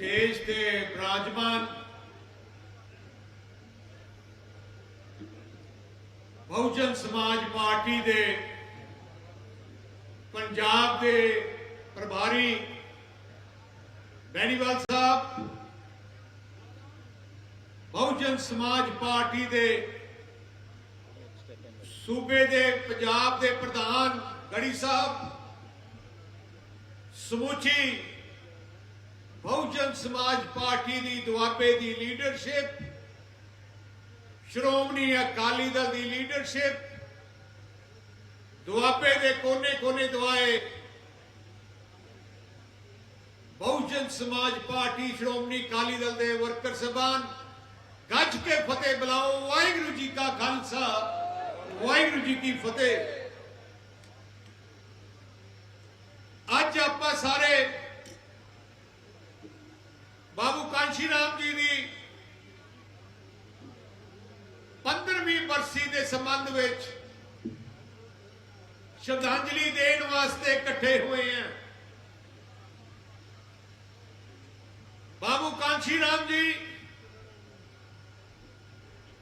Stage ते विराजमान Bahujan Samaj party दे पंजाब दे प्रभारी बैनीवाल साहब, बहुजन समाज पार्टी दे सूबे दे पंजाब दे प्रधान गढ़ी साहब, समूची बहुजन समाज पार्टी की दुआबे की लीडरशिप, श्रोमणी अकाली दल की लीडरशिप, दुआबे के कोने कोने दुआए बहुजन समाज पार्टी श्रोमणी अकाली दल के वर्कर साहबान, गज के फतेह बुलाओ। वाहिगुरू जी का खालसा, वाहिगुरू जी की फतेह। अज आप सारे बाबू कांशी राम जी की 15वीं बरसी के संबंध में श्रद्धांजलि देने वास्ते इकट्ठे हुए हैं। बाबू कांशी राम जी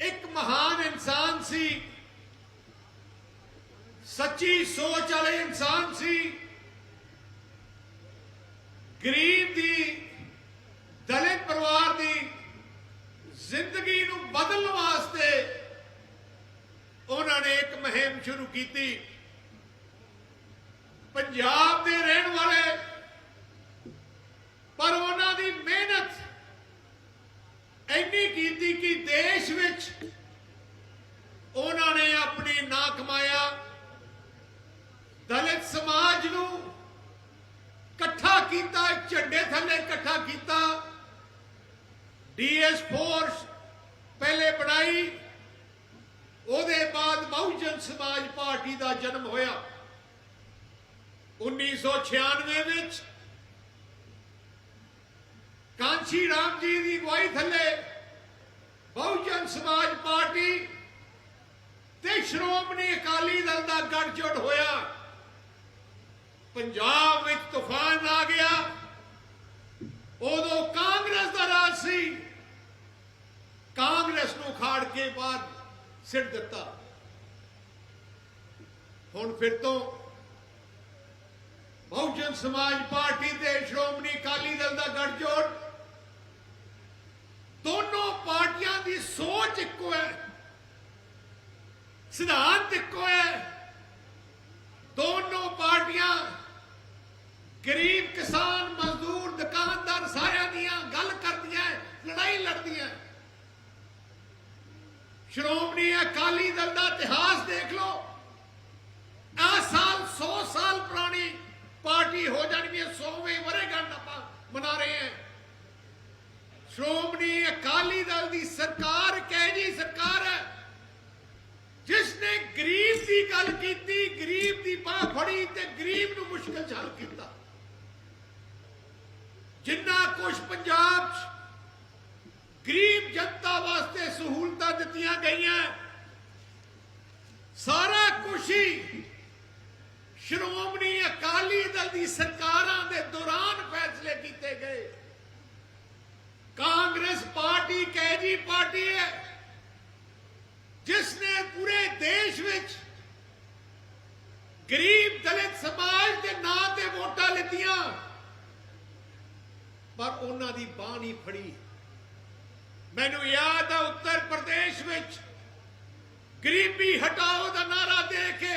एक महान इंसान सी, सच्ची सोच वाले इंसान सी, गरीब दी दलित परिवार की जिंदगी नूं बदलने वास्ते उन्होंने एक मुहिम शुरू की। पंजाब के रहने वाले, पर उन्हों की मेहनत इन्नी की कि देश विच उन्होंने अपनी ना कमाया दलित समाज नूं इकट्ठा किया, झंडे थले इकट्ठा किया। डीएस फोर्स पहले बनाई, उसके बाद बहुजन समाज पार्टी का जन्म होया 1996 विच। कांशी राम जी की अगवाई थले बहुजन समाज पार्टी ते श्रोमणी अकाली दल का गठजोड़ होया। पंजाब में तूफान आ गया, उदों कांग्रेस का राज सी, कांग्रेस नूं खाड़ के बाद सिट दिता। हुण फिर तो बहुजन समाज पार्टी ते श्रोमणी अकाली दल का गठजोड़, दोनों पार्टियां की सोच इको है, सिद्धांत इको है। दोनों पार्टियां गरीब, किसान, मजदूर, दुकानदार सारिया दियां गल करदियां, लड़ाई लड़दियां। श्रोमणी अकाली दल का इतिहास देख लो, आ साल 100 साल पुरानी पार्टी हो जानी है, 100वें वर्षगांठ आप मना रहे हैं। श्रोमणी अकाली दल की सरकार कह जी सरकार है जिसने गरीब की गल की, गरीब की बाह फड़ी ते गरीब नूं मुश्किल हल किया। जिन्ना कुछ पंजाब गरीब जनता वास्ते सहूलतां दित्तियां गईयां, सारा कुछ ही श्रोमणी अकाली दल की सरकारां दे दौरान फैसले किए गए। कांग्रेस पार्टी कैजी पार्टी है जिसने पूरे देश विच गरीब दलित समाज के नाम से वोटां लित्तियां, पर उन्हां दी बांह नहीं फड़ी। मैनूं याद है उत्तर प्रदेश विच गरीबी हटाओ का नारा दे के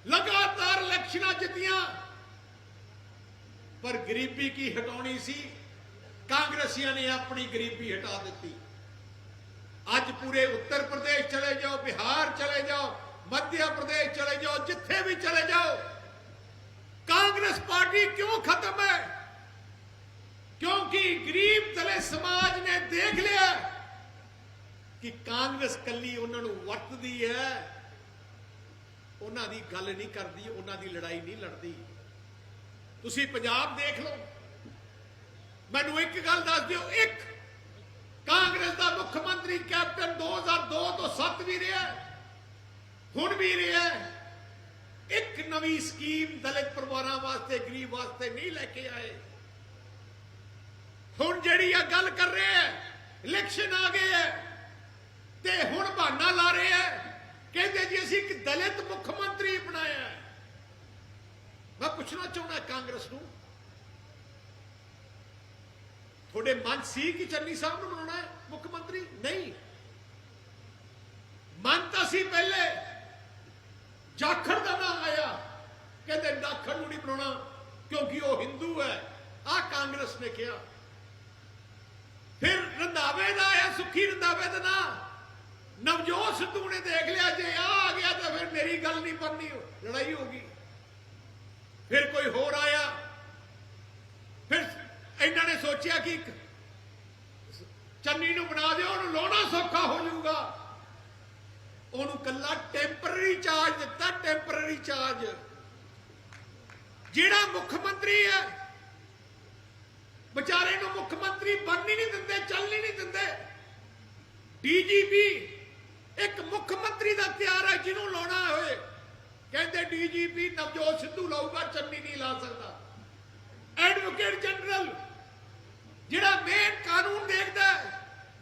लगातार इलेक्शनां जित्तियां, पर गरीबी की हटाउणी सी, कांग्रेसियों ने अपनी गरीबी हटा दी। आज पूरे उत्तर प्रदेश चले जाओ, बिहार चले जाओ, मध्य प्रदेश चले जाओ, जिथे भी चले जाओ, कांग्रेस पार्टी क्यों खत्म है? क्योंकि गरीब दलित समाज ने देख लिया कि कांग्रेस कली उन्होंने वरतदी है, उन्होंने गल नहीं करती, उन्होंने लड़ाई नहीं लड़ती। तुसी पंजाब देख लो, मैनू एक गल दस दिओ, एक कांग्रेस का मुख्यमंत्री कैप्टन 2002 तो 7 भी रहा, हुण भी रहा, एक नवी स्कीम दलित परिवारों वास्ते, गरीब वास्ते नहीं लेके आए। ਹੁਣ ਜਿਹੜੀ ਆ ਗੱਲ ਕਰ ਰਹੇ ਹੈ, ਇਲੈਕਸ਼ਨ ਆ ਗਏ ਹੈ ਤੇ ਹੁਣ ਬਹਾਨਾ ਲਾ ਰਹੇ ਹੈ, ਕਹਿੰਦੇ ਜੀ ਅਸੀਂ ਇੱਕ ਦਲਿਤ ਮੁੱਖ ਮੰਤਰੀ ਬਣਾਇਆ ਹੈ। ਮੈਂ ਪੁੱਛਣਾ ਚਾਹੁੰਦਾ ਕਾਂਗਰਸ ਨੂੰ, ਤੁਹਾਡੇ ਮਨ ਸੀ ਕਿ ਚੰਨੀ ਸਾਹਿਬ ਨੂੰ ਬਣਾਉਣਾ ਹੈ ਮੁੱਖ ਮੰਤਰੀ? ਨਹੀਂ, ਮਨ ਤਾਂ ਸੀ ਪਹਿਲੇ ਜਾਖੜ ਦਾ ਨਾਮ ਆਇਆ, ਕਹਿੰਦੇ ਜਾਖੜ ਨੂੰ ਨਹੀਂ ਬਣਾਉਣਾ ਕਿਉਂਕਿ ਉਹ ਹਿੰਦੂ ਹੈ, ਆਹ ਕਾਂਗਰਸ ਨੇ ਕਿਹਾ। ਫਿਰ ਰੰਧਾਵੇ ਦਾ ਆਇਆ, ਸੁੱਖੀ ਰੰਧਾਵੇ ਦਾ ਨਾਂ, ਨਵਜੋਤ ਸਿੱਧੂ ਨੇ ਦੇਖ ਲਿਆ ਜੇ ਆ ਗਿਆ ਤਾਂ ਫਿਰ ਮੇਰੀ ਗੱਲ ਨਹੀਂ ਬਣਨੀ, ਲੜਾਈ ਹੋ ਗਈ। ਫਿਰ ਕੋਈ ਹੋਰ ਆਇਆ, ਫਿਰ ਇਹਨਾਂ ਨੇ ਸੋਚਿਆ ਕਿ ਚੰਨੀ ਨੂੰ ਬਣਾ ਦਿਓ, ਉਹਨੂੰ ਲਾਉਣਾ ਸੌਖਾ ਹੋ ਜਾਊਗਾ, ਉਹਨੂੰ ਕੱਲਾ ਟੈਂਪਰਰੀ ਚਾਰਜ ਦਿੱਤਾ, ਟੈਂਪਰਰੀ ਚਾਰਜ। ਜਿਹੜਾ ਮੁੱਖ ਮੰਤਰੀ ਹੈ ਵਿਚਾਰੇ ਨੂੰ ਮੁੱਖ ਮੰਤਰੀ ਬਣਨ ਹੀ ਨਹੀਂ ਦਿੰਦੇ, ਚੱਲ ਹੀ ਨਹੀਂ ਦਿੰਦੇ। ਡੀਜੀਪੀ ਇੱਕ ਮੁੱਖ ਮੰਤਰੀ ਦਾ ਤਿਆਰ ਹੈ ਜਿਹਨੂੰ ਲਾਉਣਾ ਹੋਏ, ਕਹਿੰਦੇ ਡੀਜੀਪੀ ਨਵਜੋਤ ਸਿੱਧੂ ਲਾਊਗਾ, ਚੰਨੀ ਨਹੀਂ ਲਾ ਸਕਦਾ। ਐਡਵੋਕੇਟ ਜਨਰਲ ਜਿਹੜਾ ਮੇਨ ਕਾਨੂੰਨ ਦੇਖਦਾ,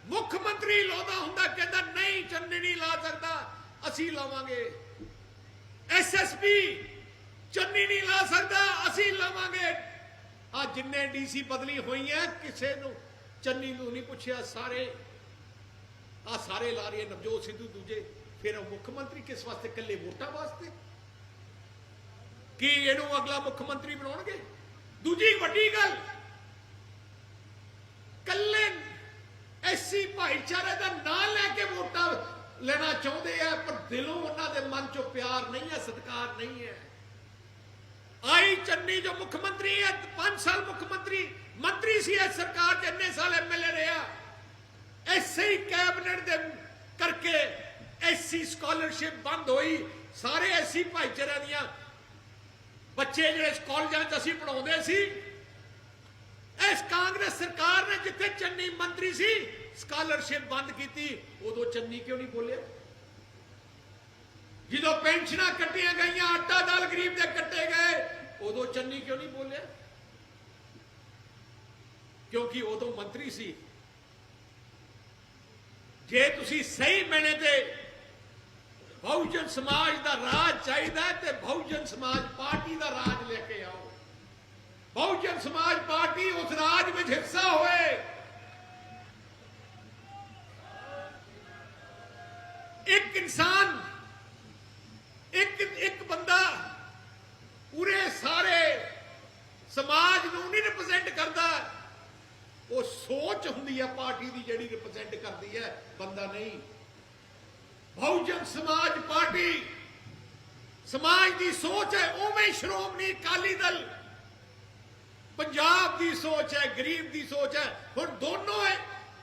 ਮੁੱਖ ਮੰਤਰੀ ਲਾਉਂਦਾ ਹੁੰਦਾ, ਕਹਿੰਦਾ ਨਹੀਂ ਚੰਨੀ ਨਹੀਂ ਲਾ ਸਕਦਾ, ਅਸੀਂ ਲਾਵਾਂਗੇ। ਐਸਐਸਪੀ ਚੰਨੀ ਨਹੀਂ ਲਾ ਸਕਦਾ, ਅਸੀਂ ਲਾਵਾਂਗੇ। ਆ ਜਿੰਨੇ ਡੀਸੀ ਬਦਲੀ ਹੋਈ ਹੈ ਕਿਸੇ ਨੂੰ ਚੰਨੀ ਨੂੰ ਨਹੀਂ ਪੁੱਛਿਆ, ਸਾਰੇ ਲਾ ਰਹੀ ਹੈ ਨਵਜੋਤ ਸਿੱਧੂ ਦੂਜੇ। ਫਿਰ ਉਹ ਮੁੱਖ ਮੰਤਰੀ ਕਿਸ ਵਾਸਤੇ? ਇਕੱਲੇ ਵੋਟਾਂ ਵਾਸਤੇ? ਕੀ ਇਹਨੂੰ ਅਗਲਾ ਮੁੱਖ ਮੰਤਰੀ ਬਣਾਉਣਗੇ? ਦੂਜੀ ਵੱਡੀ ਗੱਲ, ਕੱਲੇ ਐਸੀ ਭਾਈਚਾਰੇ ਦਾ ਨਾਂ ਲੈ ਕੇ ਵੋਟਾਂ ਲੈਣਾ ਚਾਹੁੰਦੇ ਆ, ਪਰ ਦਿਲੋਂ ਉਹਨਾਂ ਦੇ ਮਨ ਚੋਂ ਪਿਆਰ ਨਹੀਂ ਹੈ, ਸਤਿਕਾਰ ਨਹੀਂ ਹੈ। ਆਈ ਚੰਨੀ ਜੋ ਮੁੱਖ ਮੰਤਰੀ ਹੈ, 5 ਸਾਲ ਮੁੱਖ ਮੰਤਰੀ ਸੀ ਇਸ ਸਰਕਾਰ ਚ, ਇੰਨੇ ਸਾਲ ਐਮਐਲਏ ਰਿਹਾ। ਐਸੇ ਹੀ ਕੈਬਨਿਟ ਦੇ ਕਰਕੇ ਐਸੀ ਸਕਾਲਰਸ਼ਿਪ ਬੰਦ ਹੋਈ, ਸਾਰੇ ਐਸੀ ਭਾਈਚਾਰਿਆਂ ਦੀਆਂ ਬੱਚੇ ਜਿਹੜੇ ਕਾਲਜਾਂ 'ਚ ਅਸੀਂ ਪੜਾਉਂਦੇ ਸੀ, ਇਸ ਕਾਂਗਰਸ ਸਰਕਾਰ ਨੇ ਜਿੱਥੇ ਚੰਨੀ ਮੰਤਰੀ ਸੀ ਸਕਾਲਰਸ਼ਿਪ ਬੰਦ ਕੀਤੀ। ਉਦੋਂ ਚੰਨੀ ਕਿਉਂ ਨਹੀਂ ਬੋਲਿਆ? ਜਦੋਂ ਪੈਨਸ਼ਨਾਂ ਕੱਟੀਆਂ ਗਈਆਂ, ਆਟਾ ਦਾਲ ਗਰੀਬ ਦੇ ਕੱਟੇ ਗਏ, ਉਦੋਂ ਚੰਨੀ ਕਿਉਂ ਨਹੀਂ ਬੋਲਿਆ? ਕਿਉਂਕਿ ਉਦੋਂ ਮੰਤਰੀ ਸੀ। ਜੇ ਤੁਸੀਂ ਸਹੀ ਮੈਨੇ ਤੇ ਬਹੁਜਨ ਸਮਾਜ ਦਾ ਰਾਜ ਚਾਹੀਦਾ ਤੇ ਬਹੁਜਨ ਸਮਾਜ ਪਾਰਟੀ ਦਾ ਰਾਜ ਲੈ ਕੇ ਆਓ। ਬਹੁਜਨ ਸਮਾਜ ਪਾਰਟੀ ਉਸ ਰਾਜ ਵਿੱਚ ਹਿੱਸਾ ਹੋਏ। ਇੱਕ ਇਨਸਾਨ, ਇੱਕ ਬੰਦਾ ਪੂਰੇ ਸਾਰੇ ਸਮਾਜ ਨੂੰ ਨਹੀਂ ਰਿਪਰੈਜ਼ੈਂਟ ਕਰਦਾ, ਉਹ ਸੋਚ ਹੁੰਦੀ ਹੈ ਪਾਰਟੀ ਦੀ ਜਿਹੜੀ ਰਿਪਰੈਜ਼ੈਂਟ ਕਰਦੀ ਹੈ, ਬੰਦਾ ਨਹੀਂ। ਬਹੁਜਨ ਸਮਾਜ ਪਾਰਟੀ ਸਮਾਜ ਦੀ ਸੋਚ ਹੈ, ਉਵੇਂ ਸ਼੍ਰੋਮਣੀ ਅਕਾਲੀ ਦਲ ਪੰਜਾਬ ਦੀ ਸੋਚ ਹੈ, ਗਰੀਬ ਦੀ ਸੋਚ ਹੈ। ਹੁਣ ਦੋਨੋਂ ਹੈ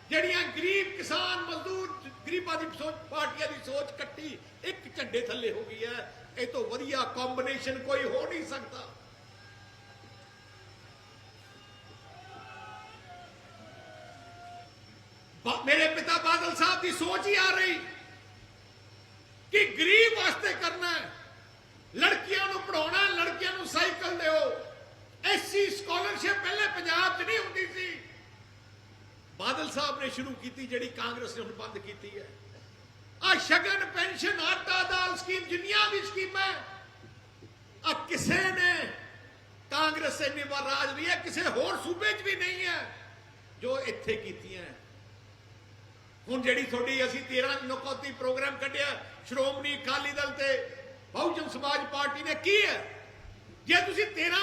ਜਿਹੜੀਆਂ ਗਰੀਬ ਕਿਸਾਨ ਮਜ਼ਦੂਰ ਗਰੀਬਾਂ ਦੀ ਸੋਚ, ਪਾਰਟੀਆਂ ਦੀ ਸੋਚ ਇਕੱਠੀ ਇੱਕ ਝੰਡੇ ਥੱਲੇ ਹੋ ਗਈ ਹੈ। ਇਹ ਤੋਂ ਵਧੀਆ ਕੰਬੀਨੇਸ਼ਨ ਕੋਈ ਹੋ ਨਹੀਂ ਸਕਦਾ। ਮੇਰੇ ਪਿਤਾ ਬਾਦਲ ਸਾਹਿਬ ਦੀ ਸੋਚ ਹੀ ਆ ਰਹੀ ਕਿ ਗਰੀਬ ਵਾਸਤੇ ਕਰਨਾ ਹੈ, ਲੜਕੀਆਂ ਨੂੰ ਪੜਾਉਣਾ, ਲੜਕੀਆਂ ਨੂੰ ਸਾਈਕਲ ਦਿਓ। ਐਸੀ ਸਕਾਲਰਸ਼ਿਪ ਪਹਿਲੇ ਪੰਜਾਬ 'ਚ ਨਹੀਂ ਹੁੰਦੀ ਸੀ, ਬਾਦਲ ਸਾਹਿਬ ਨੇ ਸ਼ੁਰੂ ਕੀਤੀ, ਜਿਹੜੀ ਕਾਂਗਰਸ ਨੇ ਹੁਣ ਬੰਦ ਕੀਤੀ ਹੈ। ਆ ਸ਼ਗਨ, ਪੈਨਸ਼ਨ, ਆਟਾ ਦਾਲ ਸਕੀਮ, ਜਿੰਨੀਆਂ ਵੀ ਸਕੀਮਾਂ ਆ ਕਿਸੇ ਨੇ ਕਾਂਗਰਸ ਇੰਨੀ ਵਾਰ ਰਾਜ ਨਹੀਂ ਹੈ, ਕਿਸੇ ਹੋਰ ਸੂਬੇ 'ਚ ਵੀ ਨਹੀਂ ਹੈ ਜੋ ਇੱਥੇ ਕੀਤੀਆਂ। ਹੁਣ ਜਿਹੜੀ ਤੁਹਾਡੀ ਅਸੀਂ 13 ਨੁਕਤੀ ਪ੍ਰੋਗਰਾਮ ਕੱਢਿਆ ਸ਼੍ਰੋਮਣੀ ਅਕਾਲੀ ਦਲ ਤੇ ਬਹੁਜਨ ਸਮਾਜ ਪਾਰਟੀ ਨੇ, ਕੀ ਹੈ? ਜੇ ਤੁਸੀਂ 13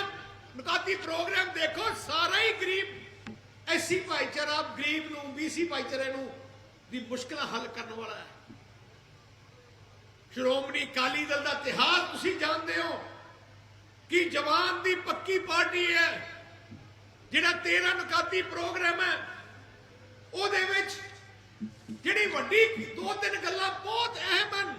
ਨੁਕਤੀ ਪ੍ਰੋਗਰਾਮ ਦੇਖੋ, ਸਾਰਾ ਹੀ ਗਰੀਬ ਐਸੀ ਭਾਈਚਾਰਾ, ਗਰੀਬ ਨੂੰ, ਬੀਸੀ ਭਾਈਚਾਰੇ ਨੂੰ ਦੀ ਮੁਸ਼ਕਲਾਂ ਹੱਲ ਕਰਨ ਵਾਲਾ ਹੈ। ਸ਼੍ਰੋਮਣੀ ਅਕਾਲੀ ਦਲ ਦਾ ਇਤਿਹਾਸ ਤੁਸੀਂ ਜਾਣਦੇ ਹੋ ਕਿ ਜਵਾਨ ਦੀ ਪੱਕੀ ਪਾਰਟੀ ਹੈ। ਜਿਹੜਾ 13 ਨੁਕਤੀ ਪ੍ਰੋਗਰਾਮ ਹੈ ਉਹਦੇ ਵਿੱਚ ਜਿਹੜੀ ਵੱਡੀ 2-3 ਗੱਲਾਂ ਬਹੁਤ ਅਹਿਮ ਹਨ।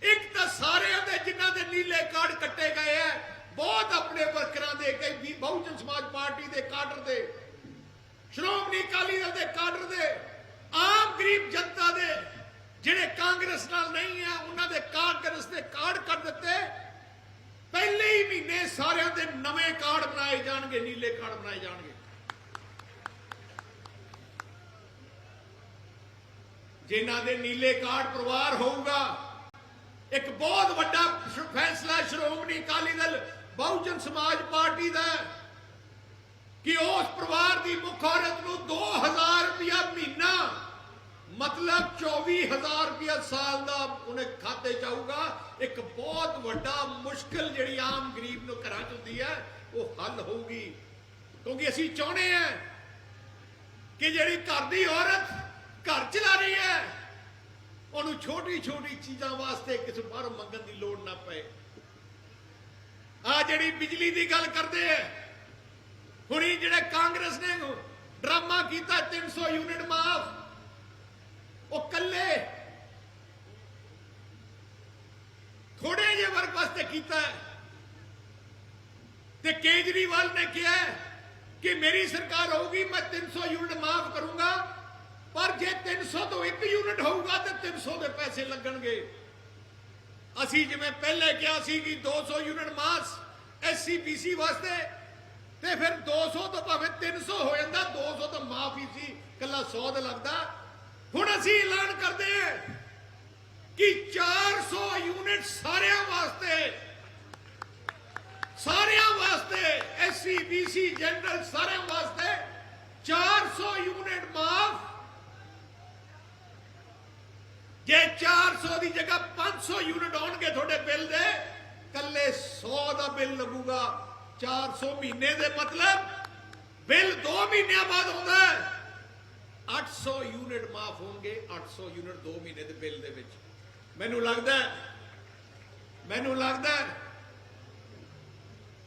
ਇੱਕ ਤਾਂ ਸਾਰਿਆਂ ਦੇ ਜਿਨ੍ਹਾਂ ਦੇ ਨੀਲੇ ਕਾਰਡ ਕੱਟੇ ਗਏ ਹੈ, ਬਹੁਤ ਆਪਣੇ ਵਰਕਰਾਂ ਦੇ, ਕਈ ਬਹੁਜਨ ਸਮਾਜ ਪਾਰਟੀ ਦੇ ਕਾਡਰ ਦੇ, ਸ਼੍ਰੋਮਣੀ ਅਕਾਲੀ ਦਲ ਦੇ ਕਾਡਰ ਦੇ, ਆਮ ਗਰੀਬ ਜਨਤਾ ਦੇ ਜਿਹੜੇ ਕਾਂਗਰਸ ਨਾਲ ਨਹੀਂ ਹੈ, ਉਹਨਾਂ ਦੇ ਕਾਂਗਰਸ ਦੇ ਕਾਰਡ ਕੱਢ ਦਿੱਤੇ। ਪਹਿਲੇ ਹੀ ਮਹੀਨੇ ਸਾਰਿਆਂ ਦੇ ਨਵੇਂ ਕਾਰਡ ਬਣਾਏ ਜਾਣਗੇ, ਨੀਲੇ ਕਾਰਡ ਬਣਾਏ ਜਾਣਗੇ। ਜਿਨ੍ਹਾਂ ਦੇ ਨੀਲੇ ਕਾਰਡ ਪਰਿਵਾਰ ਹੋਊਗਾ। ਇੱਕ ਬਹੁਤ ਵੱਡਾ ਫੈਸਲਾ ਸ਼੍ਰੋਮਣੀ ਅਕਾਲੀ ਦਲ ਬਹੁਜਨ ਸਮਾਜ ਪਾਰਟੀ ਦਾ ਕਿ ਉਸ ਪਰਿਵਾਰ ਦੀ ਮੁੱਖ ਔਰਤ ਨੂੰ 2000 ਰੁਪਇਆ ਮਹੀਨਾ मतलब 24,000 रुपया साल का उन्हें खाते च आऊगा। एक बहुत वड्डा मुश्किल जी आम गरीब नूं घरां च हुंदी है वो हल होगी, क्योंकि असीं चाहुंदे हैं कि जिहड़ी घर दी औरत घर चला रही है उन्होंने छोटी छोटी चीज़ों वास्ते किसी बाहरों मंगण की लोड़ ना पए। आ जिहड़ी बिजली की गल करते हैं हुणी जिहड़े कांग्रेस ने ड्रामा किया 300 यूनिट माफ वो कल्ले थोड़े जे वर्ग वास्ते किया ते केजरीवाल ने कहा कि मेरी सरकार होगी मैं 300 यूनिट माफ करूंगा, पर जे 300 तो 1 यूनिट होगा तो 300 के पैसे लगणगे। असी जिवें पहले कहा सी कि 200 यूनिट मास SC BC वास्ते ते फिर 200 तो भावें 300 हो जाता, 200 तो माफ ही सी, कला 100 तो लगता। हुण असीं ऐलान करते हैं कि 400 यूनिट सारियां वास्ते SC BC जनरल सारियां वास्ते 400 यूनिट माफ। जे 400 की जगह 500 यूनिट आउणगे थोड़े बिल दे, कल्ले 100 का बिल लगूगा। 400 महीने दे मतलब बिल 2 महीनों बाद आउंदा है। 800 यूनिट माफ होंगे, 800 यूनिट 2 महीने के बिल दे विच। मैनू लगता है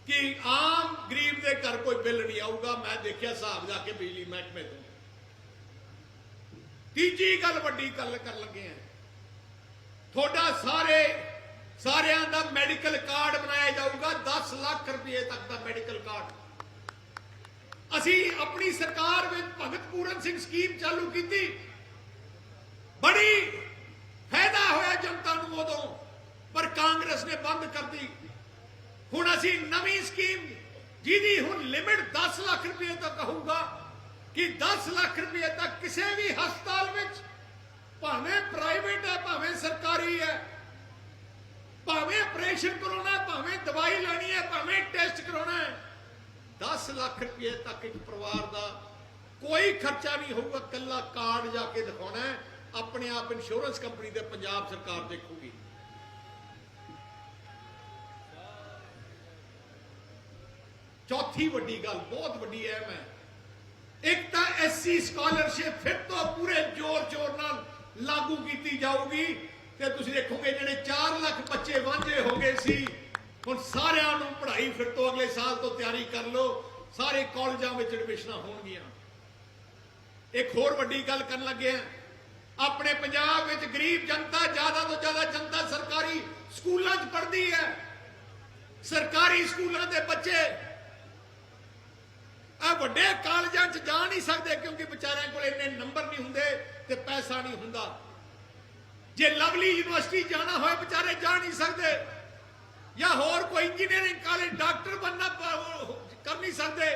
कि आम गरीब के घर कोई बिल नहीं आऊगा। मैं देखिया हिसाब जाके बिजली महकमे तो। तीजी गल वड्डी गल कर लगे हैं, थोड़ा सारियां दा मैडिकल कार्ड बनाया जाऊगा, 10 लाख रुपये तक का मैडिकल कार्ड। असी अपनी सरकार में भगत पूरन सिंह स्कीम चालू की, बड़ी फायदा होया जनता नूं उदों, पर कांग्रेस ने बंद कर दी। हुण असी नवी स्कीम जिहदी हुण लिमिट 10 लाख रुपये तक होगा कि 10 लाख रुपये तक किसी भी हस्पताल में, भावें प्राइवेट है भावें सरकारी है, भावें ऑपरेशन कराना है भावें दवाई लेनी है भावें टेस्ट कराना है, 10 लाख रुपये तक एक परिवार का कोई खर्चा नहीं होगा। कला कार्ड जाके दिखाना है, अपने आप इंश्योरेंस कंपनी दे पंजाब सरकार देखूगी। चौथी वड्डी गल बहुत वड्डी अहम है, एक तो SC स्कॉलरशिप फिर तो पूरे जोर नाल लागू की जाऊगी। ते तुसीं देखोगे जिहड़े 4 लाख बच्चे वांझे हो गए सी, हुण सारियां नूं पढ़ाई फिर तो अगले साल तो तैयारी कर लो, सारे कॉलेजां विच एडमिशनां होणगीਆਂ। एक होर वड्डी गल करन लगे हैं, अपने पंजाब विच गरीब जनता ज्यादा तो ज्यादा जनता सरकारी स्कूलों च पढ़ती है। सरकारी स्कूलों के बच्चे वड्डे कॉलेजां च जा नहीं सकते क्योंकि बेचारिਆਂ कोल इन्ने नंबर नहीं हुंदे ते पैसा नहीं हुंदा। जे लवली यूनिवर्सिटी जाना हो बेचारे जा नहीं सकते, या होर कोई इंजीनियरिंग कॉलेज डॉक्टर बनना कर नहीं सकते।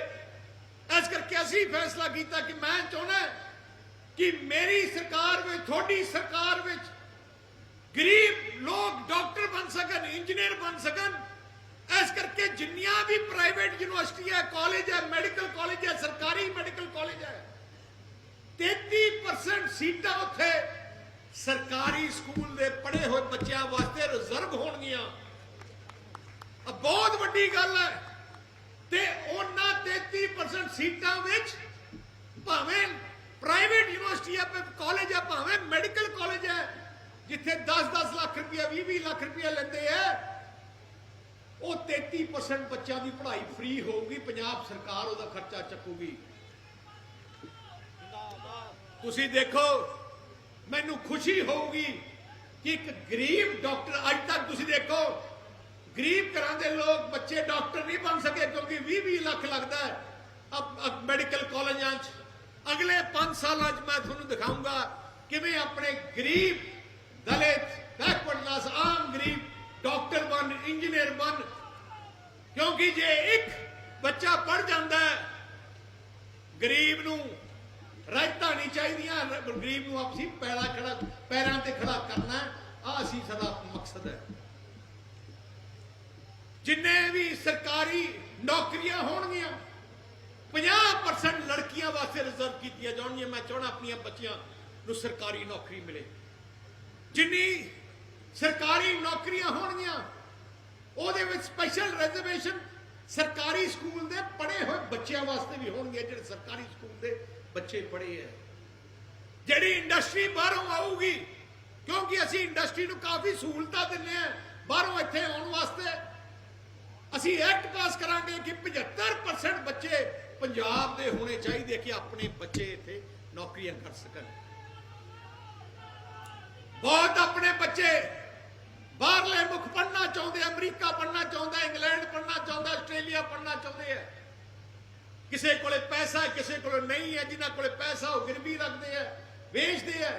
इस करके असी फैसला किया कि मैं चाहना कि मेरी सरकार में थोड़ी सरकार में गरीब लोग डॉक्टर बन सकन, इंजीनियर बन सकन। इस करके जिन्नियां भी प्राइवेट यूनिवर्सिटी है, कॉलेज है, मेडिकल कॉलेज है, सरकारी मेडिकल कॉलेज है, 33% सीटां उत्थे सरकारी स्कूल दे पढ़े हुए बच्चों वास्ते रिजर्व होणगीਆਂ। बहुत वड्डी गल है। ते उन्हां 33% सीटां विच भावें प्राइवेट यूनिवर्सिटी है, कॉलेज है, भावें मेडिकल कॉलेज है, जिथे 10-10 लाख रुपया 20-20 लाख रुपया लेंदे है, वो 33% बच्चों की पढ़ाई फ्री होगी। पंजाब सरकार उसका खर्चा चकूगी। तुसी देखो, मैनू खुशी होगी कि एक गरीब डॉक्टर, अज तक तुसी देखो गरीब घरां दे लोग बच्चे डॉक्टर नहीं बन सके क्योंकि 20-20 लाख लगता है अब मेडिकल कॉलेजां च। अगले 5 सालों मैं तुहानू दिखाऊंगा किवें अपने गरीब दलित बैकवर्ड क्लास आम गरीब डॉक्टर बन, इंजीनियर बन। क्योंकि जे एक बच्चा पढ़ जाता है, गरीब नू राजधानी चाहिए गरीब नूं आपसी पैरां ते खड़ा करना असी साडा मकसद है। जिन्ने भी सरकारी नौकरियां होणगियां 50% लड़कियां वास्ते रिजर्व कीतियां जाणगियां। मैं चाहना अपनी बच्चियां नूं सरकारी नौकरी मिले। जिन्नी सरकारी नौकरियां होणगियां ਉਹਦੇ ਵਿੱਚ स्पैशल रिजर्वेशन सरकारी स्कूल के पढ़े हुए बच्चों वास्ते भी होंगे जो सरकारी स्कूल के बच्चे पढ़े है। जी इंडस्ट्री बाहरों आऊगी क्योंकि असी इंडस्ट्री को काफ़ी सहूलत देने बाहरों इतने आने वास्ते असी एक्ट पास करांगे कि 75% बच्चे पंजाब के होने चाहिए कि अपने बच्चे इतने नौकरियां कर सकन। बहुत अपने बच्चे बाहरले मुख पढ़ना चाहते, अमरीका पढ़ना चाहता, इंग्लैंड पढ़ना चाहता, आस्ट्रेलिया पढ़ना चाहते हैं। किसी को पैसा किसी को नहीं है, जिन्होंने को पैसा वो गिरवी रखते हैं, बेचते हैं।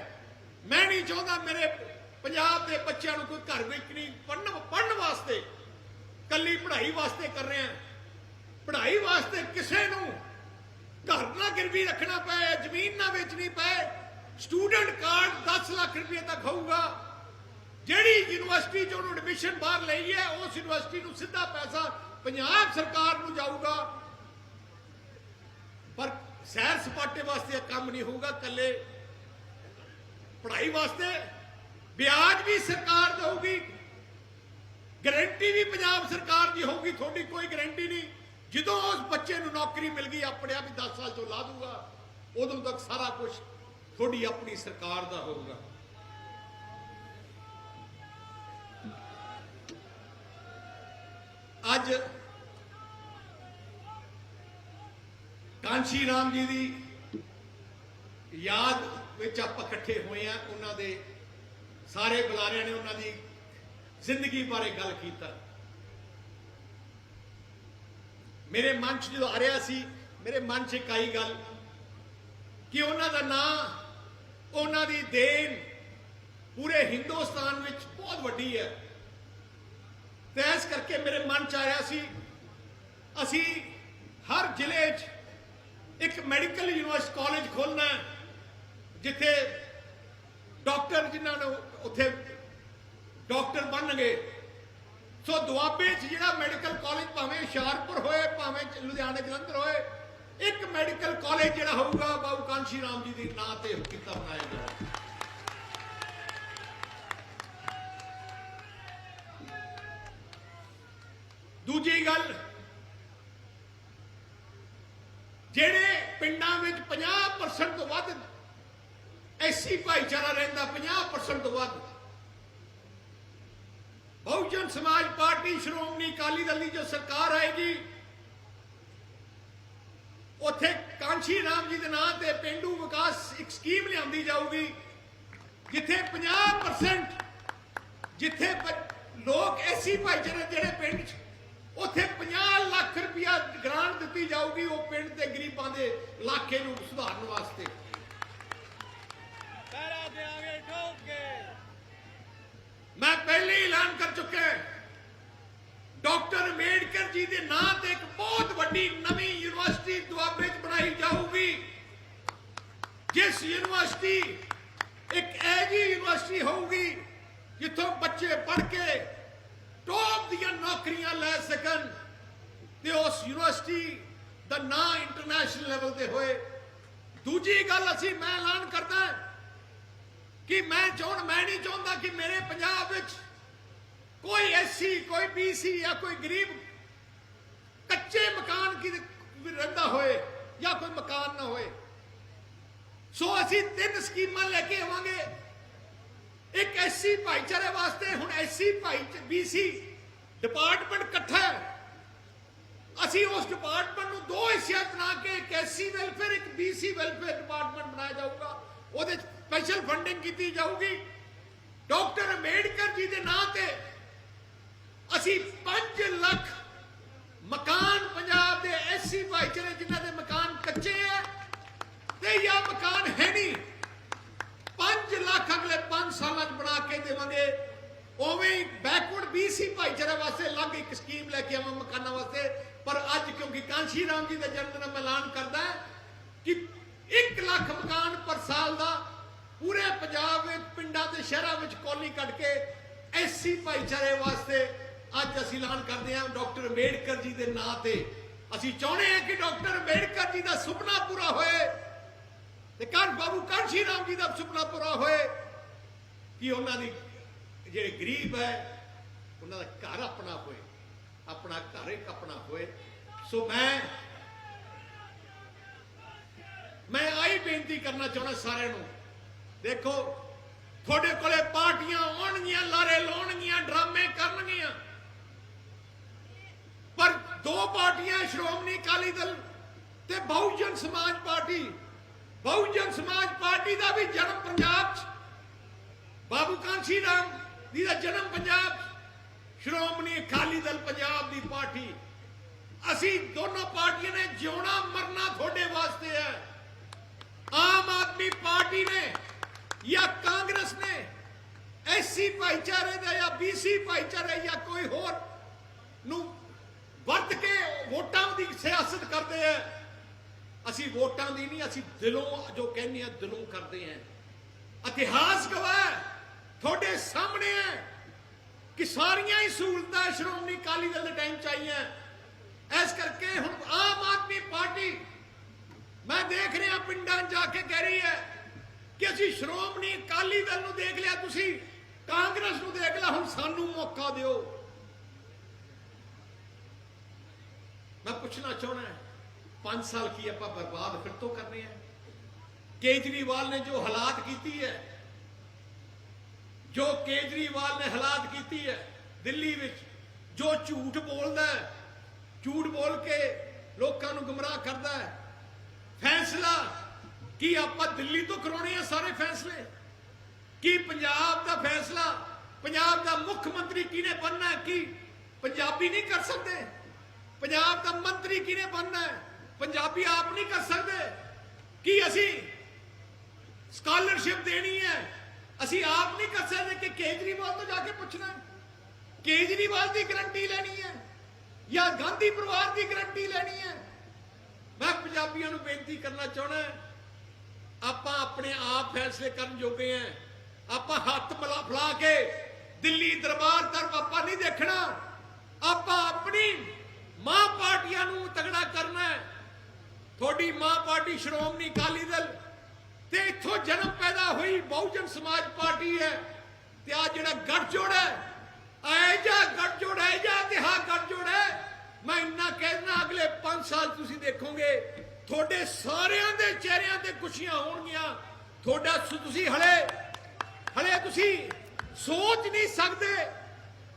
मैं नहीं चाहता मेरे पंजाब के बच्चों को कोई घर में नहीं पढ़ने वास्ते कली पढ़ाई वास्ते कर रहे हैं। पढ़ाई वास्ते किसी को घर ना गिरवी रखना पाए, जमीन ना बेचनी पाए। स्टूडेंट कार्ड 10 लाख रुपये तक होगा। ਜਿਹੜੀ यूनिवर्सिटी जो एडमिशन बाहर ली है उस यूनिवर्सिटी को सीधा पैसा पंजाब सरकार को जाऊगा। पर सैर सपाटे वास्ते काम नहीं होगा, कले पढ़ाई वास्ते ब्याज भी सरकार देगी, गारंटी भी पंजाब सरकार की होगी। थोड़ी कोई गारंटी नहीं। जो उस बच्चे को नौकरी मिल गई अपने आप ही 10 साल तो ला दूंगा, उदों तक सारा कुछ थोड़ी अपनी सरकार का होगा। अज कांशी राम जी की याद विच आपां इकट्ठे हुए हैं। उन्होंने सारे बुलारियां ने उन्होंने जिंदगी बारे गल कीता। मेरे मन च जो आ रहा सी, मेरे मन च एक आई गल कि उन्हों नाम उन्होंने देन पूरे हिंदुस्तान में बहुत वड्डी है। तो इस करके मेरे मन च आया सी असी हर जिले एक मैडिकल यूनिवर्सिटी कॉलेज खोलना है, जिथे डॉक्टर जिन्होंने उत्थे डॉक्टर बन गए। सो दुआबे जो मैडिकल कॉलेज भावें हुशियारपुर होए भावें लुधियाने जलंधर होए, एक मैडिकल कॉलेज जो होगा बाबू कांशी राम जी के नाम से किता बनाया जाए। दूजी गल, जेड़े पिंडां विच 50% तो वध एससी भाईचारा रहिंदा, 50% तो वध बहुजन समाज पार्टी श्रोमणी अकाली दल की जो सरकार आएगी उत्थे कांशी राम जी के नाम से पेंडू विकास एक स्कीम लियांदी जाऊगी, जिथे 50% जिथे लोग एससी भाईचारे जेड़े पिंड उत्थे 50 लाख रुपया ग्रांट दी जाऊगी वो पिंड के गरीबों के इलाके को सुधारने वास्ते। मैं पहले ही ऐलान कर चुका डॉक्टर अंबेडकर जी के नाम से एक बहुत बड़ी नवी यूनिवर्सिटी दुआबे बनाई जाऊगी, जिस यूनिवर्सिटी एक ऐसी यूनिवर्सिटी होगी जिथों बच्चे पढ़ के टॉप दियां नौकरियां लै सकन ते उस यूनिवर्सिटी दा ना इंटरनेशनल लेवल ते होए। दूजी गल असी मैं ऐलान करदा कि मैं नहीं चाहता कि मेरे पंजाब विच कोई एससी कोई बीसी या कोई गरीब कच्चे मकान की रहिंदा होए या कोई मकान ना होए। सो असी 3 स्कीमां लेके आवांगे। एक एससी भाईचारे वास्ते हुण एससी बीसी डिपार्टमेंट इकट्ठा है। असी उस डिपार्टमेंट को 2 हिस्से बना के एक एससी वेलफेयर एक बीसी वेलफेयर डिपार्टमेंट बनाया जाऊगा, वो स्पैशल फंडिंग की जाऊगी। डॉक्टर अंबेडकर जी के नाम से असी 5 लाख मकान पंजाब के एससी भाईचारे जिन्हों के मकान कच्चे है ते या मकान है नहीं, 5 लाख अगले 5 साल बना के देवांगे। उवें बैकवर्ड बीसी भाईचारे वास्ते अलग एक स्कीम लेके आवा मकाना वास्ते। पर अज क्योंकि कांशी राम जी का जन्मदिन मैं ऐलान करता है कि 1 ਲੱਖ ਮਕਾਨ ਪਰ ਸਾਲ ਦਾ ਪੂਰੇ ਪੰਜਾਬ ਵਿੱਚ ਪਿੰਡਾਂ ਤੇ ਸ਼ਹਿਰਾਂ ਵਿੱਚ ਕੌਲੀ ਕੱਢ ਕੇ ਐਸੀ ਭਾਈਚਾਰੇ ਵਾਸਤੇ ਅੱਜ ਅਸੀਂ ਐਲਾਨ ਕਰਦੇ ਹਾਂ ਡਾਕਟਰ ਅੰਬੇਡਕਰ ਜੀ ਦੇ ਨਾਂ ਤੇ। ਅਸੀਂ ਚਾਹੁੰਦੇ ਹਾਂ ਕਿ ਡਾਕਟਰ ਅੰਬੇਡਕਰ ਜੀ ਦਾ ਸੁਪਨਾ ਪੂਰਾ ਹੋਏ ਤੇ ਬਾਬੂ ਕਾਂਸ਼ੀ ਰਾਮ ਜੀ ਦਾ ਸੁਪਨਾ ਪੂਰਾ ਹੋਏ ਕਿ ਉਹਨਾਂ ਦੀ ਜਿਹੜੇ ਗਰੀਬ ਹੈ ਉਹਨਾਂ ਦਾ ਘਰ ਆਪਣਾ ਹੋਏ, ਆਪਣਾ ਘਰ ਇੱਕ ਆਪਣਾ ਹੋਏ। ਸੋ ਮੈਂ ਆਹੀ ਬੇਨਤੀ ਕਰਨਾ ਚਾਹੁੰਦਾ ਸਾਰਿਆਂ ਨੂੰ, ਦੇਖੋ ਤੁਹਾਡੇ ਕੋਲੇ ਪਾਰਟੀਆਂ ਆਉਣਗੀਆਂ, ਲਾਰੇ ਲਾਉਣਗੀਆਂ, ਡਰਾਮੇ ਕਰਨਗੀਆਂ, ਪਰ 2 ਪਾਰਟੀਆਂ ਸ਼੍ਰੋਮਣੀ ਅਕਾਲੀ ਦਲ ਤੇ ਬਹੁਜਨ ਸਮਾਜ ਪਾਰਟੀ। ਬਹੁਜਨ ਸਮਾਜ ਪਾਰਟੀ ਦਾ ਵੀ ਜਨਮ ਪੰਜਾਬ 'ਚ, ਬਾਬੂ ਕਾਂਸ਼ੀ ਰਾਮ ਜੀ ਦਾ ਜਨਮ ਪੰਜਾਬ 'ਚ, ਸ਼੍ਰੋਮਣੀ ਅਕਾਲੀ ਦਲ ਪੰਜਾਬ ਦੀ ਪਾਰਟੀ। ਅਸੀਂ ਦੋਨੋਂ ਪਾਰਟੀਆਂ ਨੇ ਜਿਉਣਾ ਮਰਨਾ ਤੁਹਾਡੇ ਵਾਸਤੇ ਹੈ। ਆਮ ਆਦਮੀ ਪਾਰਟੀ ਨੇ ਜਾਂ ਕਾਂਗਰਸ ਨੇ ਐਸੀ ਭਾਈਚਾਰੇ ਦਾ ਜਾਂ BC ਭਾਈਚਾਰੇ ਜਾਂ ਕੋਈ ਹੋਰ ਨੂੰ ਵਰਤ ਕੇ ਵੋਟਾਂ ਦੀ ਸਿਆਸਤ ਕਰਦੇ ਆ। ਅਸੀਂ ਵੋਟਾਂ ਦੀ ਨਹੀਂ, ਅਸੀਂ ਦਿਲੋਂ ਜੋ ਕਹਿੰਦੇ ਆ ਦਿਲੋਂ ਕਰਦੇ ਆ। ਇਤਿਹਾਸ ਗਵਾਹ ਤੁਹਾਡੇ ਸਾਹਮਣੇ ਹੈ ਕਿ ਸਾਰੀਆਂ ਹੀ ਸਹੂਲਤਾਂ ਸ਼੍ਰੋਮਣੀ ਅਕਾਲੀ ਦਲ ਦੇ ਟਾਈਮ 'ਚ ਆਈਆਂ। ਇਸ ਕਰਕੇ ਹੁਣ ਆਮ ਆਦਮੀ ਪਾਰਟੀ ਮੈਂ ਦੇਖ ਰਿਹਾ ਪਿੰਡਾਂ ਜਾ ਕੇ ਕਹਿ ਰਹੀ ਹੈ ਕਿ ਅਸੀਂ ਸ਼੍ਰੋਮਣੀ ਅਕਾਲੀ ਦਲ ਨੂੰ ਦੇਖ ਲਿਆ, ਤੁਸੀਂ ਕਾਂਗਰਸ ਨੂੰ ਦੇਖ ਲਿਆ, ਹੁਣ ਸਾਨੂੰ ਮੌਕਾ ਦਿਓ। ਮੈਂ ਪੁੱਛਣਾ ਚਾਹੁੰਦਾ 5 ਸਾਲ ਕੀ ਆਪਾਂ ਬਰਬਾਦ ਫਿਰ ਤੋਂ ਕਰਨੇ ਆ? ਕੇਜਰੀਵਾਲ ਨੇ ਜੋ ਹਾਲਾਤ ਕੀਤੀ ਹੈ, ਜੋ ਕੇਜਰੀਵਾਲ ਨੇ ਹਾਲਾਤ ਕੀਤੀ ਹੈ ਦਿੱਲੀ ਵਿੱਚ, ਜੋ ਝੂਠ ਬੋਲਦਾ ਹੈ, ਝੂਠ ਬੋਲ ਕੇ ਲੋਕਾਂ ਨੂੰ ਗੁੰਮਰਾਹ ਕਰਦਾ ਹੈ। ਫੈਸਲਾ ਕੀ ਆਪਾਂ ਦਿੱਲੀ ਤੋਂ ਕਰਾਉਣੇ ਆ ਸਾਰੇ ਫੈਸਲੇ? ਕੀ ਪੰਜਾਬ ਦਾ ਫੈਸਲਾ, ਪੰਜਾਬ ਦਾ ਮੁੱਖ ਮੰਤਰੀ ਕਿਹਨੇ ਬਣਨਾ? ਕੀ ਪੰਜਾਬੀ ਨਹੀਂ ਕਰ ਸਕਦੇ? ਪੰਜਾਬ ਦਾ ਮੰਤਰੀ ਕਿਹਨੇ ਬਣਨਾ? ਪੰਜਾਬੀ ਆਪ ਨਹੀਂ ਕਰ ਸਕਦੇ? ਕੀ ਅਸੀਂ ਸਕਾਲਰਸ਼ਿਪ ਦੇਣੀ ਹੈ ਅਸੀਂ ਆਪ ਨਹੀਂ ਕਰ ਸਕਦੇ ਕਿ ਕੇਜਰੀਵਾਲ ਤੋਂ ਜਾ ਕੇ ਪੁੱਛਣਾ? ਕੇਜਰੀਵਾਲ ਦੀ ਗਰੰਟੀ ਲੈਣੀ ਹੈ ਜਾਂ ਗਾਂਧੀ ਪਰਿਵਾਰ ਦੀ ਗਰੰਟੀ ਲੈਣੀ ਹੈ? ਮੈਂ ਪੰਜਾਬੀਆਂ ਨੂੰ ਬੇਨਤੀ ਕਰਨਾ ਚਾਹੁੰਦਾ, ਆਪਾਂ ਆਪਣੇ ਆਪ ਫੈਸਲੇ ਕਰਨ ਜੋਗੇ ਆ। ਆਪਾਂ ਹੱਥ ਫਲਾ ਕੇ ਦਿੱਲੀ ਦਰਬਾਰ ਤਰਫ ਆਪਾਂ ਨਹੀਂ ਦੇਖਣਾ। ਆਪਾਂ ਆਪਣੀ ਮਾਂ ਪਾਰਟੀਆਂ ਨੂੰ ਤਗੜਾ ਕਰਨਾ ਹੈ। ਤੁਹਾਡੀ ਮਾਂ ਪਾਰਟੀ ਸ਼੍ਰੋਮਣੀ ਅਕਾਲੀ ਦਲ ਤੇ ਇੱਥੋਂ ਜਨਮ ਪੈਦਾ ਹੋਈ ਬਹੁਜਨ ਸਮਾਜ ਪਾਰਟੀ ਹੈ। ਤੇ ਆ ਜਿਹੜਾ ਗੱਠਜੋੜ ਹੈ, ਐਜਾ ਗੱਠਜੋੜ ਹੈ, ਐਜਾ ਤਿਹਾ ਗੱਠਜੋੜ ਹੈ। ਮੈਂ ਇੰਨਾ ਕਹਿਣਾ ਅਗਲੇ 5 ਸਾਲ ਤੁਸੀਂ ਦੇਖੋਗੇ ਤੁਹਾਡੇ ਸਾਰਿਆਂ ਦੇ ਚਿਹਰਿਆਂ ਤੇ ਖੁਸ਼ੀਆਂ ਹੋਣਗੀਆਂ। ਤੁਹਾਡਾ ਤੁਸੀਂ ਹਲੇ ਤੁਸੀਂ ਸੋਚ ਨਹੀਂ ਸਕਦੇ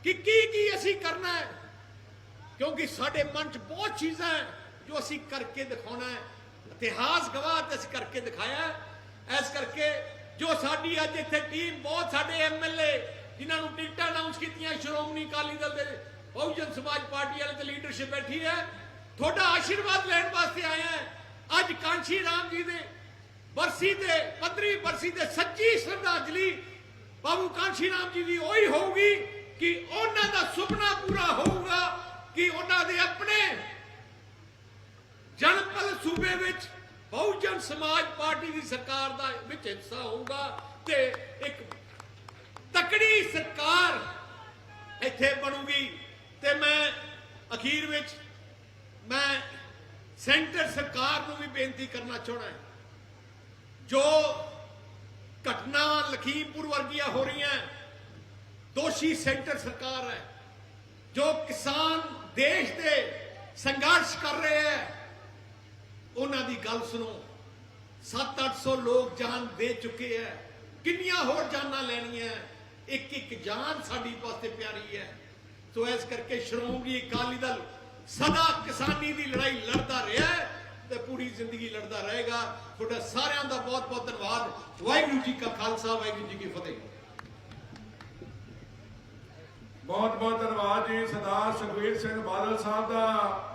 ਕਿ ਕੀ ਅਸੀਂ ਕਰਨਾ ਹੈ, ਕਿਉਂਕਿ ਸਾਡੇ ਮਨ 'ਚ ਬਹੁਤ ਚੀਜ਼ਾਂ ਹੈ ਜੋ ਅਸੀਂ ਕਰਕੇ ਦਿਖਾਉਣਾ ਹੈ। ਇਤਿਹਾਸ ਗਵਾਹ ਤੇ ਅਸੀਂ ਕਰਕੇ ਦਿਖਾਇਆ। ਇਸ ਕਰਕੇ ਜੋ ਸਾਡੀ ਅੱਜ ਇੱਥੇ ਟੀਮ, ਬਹੁਤ ਸਾਡੇ MLA ਜਿਨ੍ਹਾਂ ਨੂੰ ਟਿਕਟਾਂ ਅਨਾਉਂਸ ਕੀਤੀਆਂ ਸ਼੍ਰੋਮਣੀ ਅਕਾਲੀ ਦਲ ਦੇ ਬਹੁਜਨ ਸਮਾਜ ਪਾਰਟੀ ਵਾਲੇ ਤੇ ਲੀਡਰਸ਼ਿਪ ਬੈਠੀ ਹੈ, ਤੁਹਾਡਾ ਆਸ਼ੀਰਵਾਦ ਲੈਣ ਵਾਸਤੇ ਆਏ ਹਾਂ। ਅੱਜ ਕਾਂਸ਼ੀ ਰਾਮ ਜੀ ਦੇ ਬਰਸੀ ਤੇ 15ਵੀਂ ਬਰਸੀ ਤੇ ਸੱਚੀ ਸ਼ਰਧਾਂਜਲੀ ਬਾਬੂ ਕਾਂਸ਼ੀ ਰਾਮ ਜੀ ਦੀ ਉਹੀ ਹੋਊਗੀ ਕਿ ਉਹਨਾਂ ਦਾ ਸੁਪਨਾ ਪੂਰਾ ਹੋਊਗਾ ਕਿ ਉਹਨਾਂ ਦੇ ਆਪਣੇ ਜਨਮਪਲ ਸੂਬੇ ਵਿੱਚ ਬਹੁਜਨ ਸਮਾਜ ਪਾਰਟੀ ਦੀ ਸਰਕਾਰ ਦਾ ਵਿੱਚ ਹਿੱਸਾ ਹੋਊਗਾ ਤੇ ਇੱਕ ਤਕੜੀ ਸਰਕਾਰ ਇੱਥੇ ਬਣੂਗੀ। ਤੇ ਮੈਂ ਅਖੀਰ ਵਿੱਚ ਮੈਂ ਸੈਂਟਰ ਸਰਕਾਰ ਨੂੰ ਵੀ ਬੇਨਤੀ ਕਰਨਾ ਚਾਹੁੰਦਾ, ਜੋ ਘਟਨਾ ਲਖੀਮਪੁਰ ਵਰਗੀਆਂ ਹੋ ਰਹੀਆਂ, ਦੋਸ਼ੀ ਸੈਂਟਰ ਸਰਕਾਰ ਹੈ। ਜੋ ਕਿਸਾਨ ਦੇਸ਼ ਦੇ ਸੰਘਰਸ਼ ਕਰ ਰਹੇ ਹੈ ਉਹਨਾਂ ਦੀ ਗੱਲ ਸੁਣੋ। 700-800 ਲੋਕ ਜਾਨ ਦੇ ਚੁੱਕੇ ਹੈ, ਕਿੰਨੀਆਂ ਹੋਰ ਜਾਨਾਂ ਲੈਣੀਆਂ? ਇੱਕ ਜਾਨ ਸਾਡੀ ਵਾਸਤੇ ਪਿਆਰੀ ਹੈ। ਸੋ ਇਸ ਕਰਕੇ ਸ਼੍ਰੋਮਣੀ ਅਕਾਲੀ ਦਲ ਸਦਾ ਕਿਸਾਨੀ ਦੀ ਲੜਾਈ ਲੜਦਾ ਰਿਹਾ ਤੇ ਪੂਰੀ ਜ਼ਿੰਦਗੀ ਲੜਦਾ ਰਹੇਗਾ। ਤੁਹਾਡਾ ਸਾਰਿਆਂ ਦਾ ਬਹੁਤ ਬਹੁਤ ਧੰਨਵਾਦ। ਵਾਹਿਗੁਰੂ ਜੀ ਕਾ ਖਾਲਸਾ, ਵਾਹਿਗੁਰੂ ਜੀ ਕੀ ਫਤਿਹ। ਬਹੁਤ ਬਹੁਤ ਧੰਨਵਾਦ ਜੀ ਸਰਦਾਰ ਸੁਖਬੀਰ ਸਿੰਘ ਬਾਦਲ ਸਾਹਿਬ ਦਾ।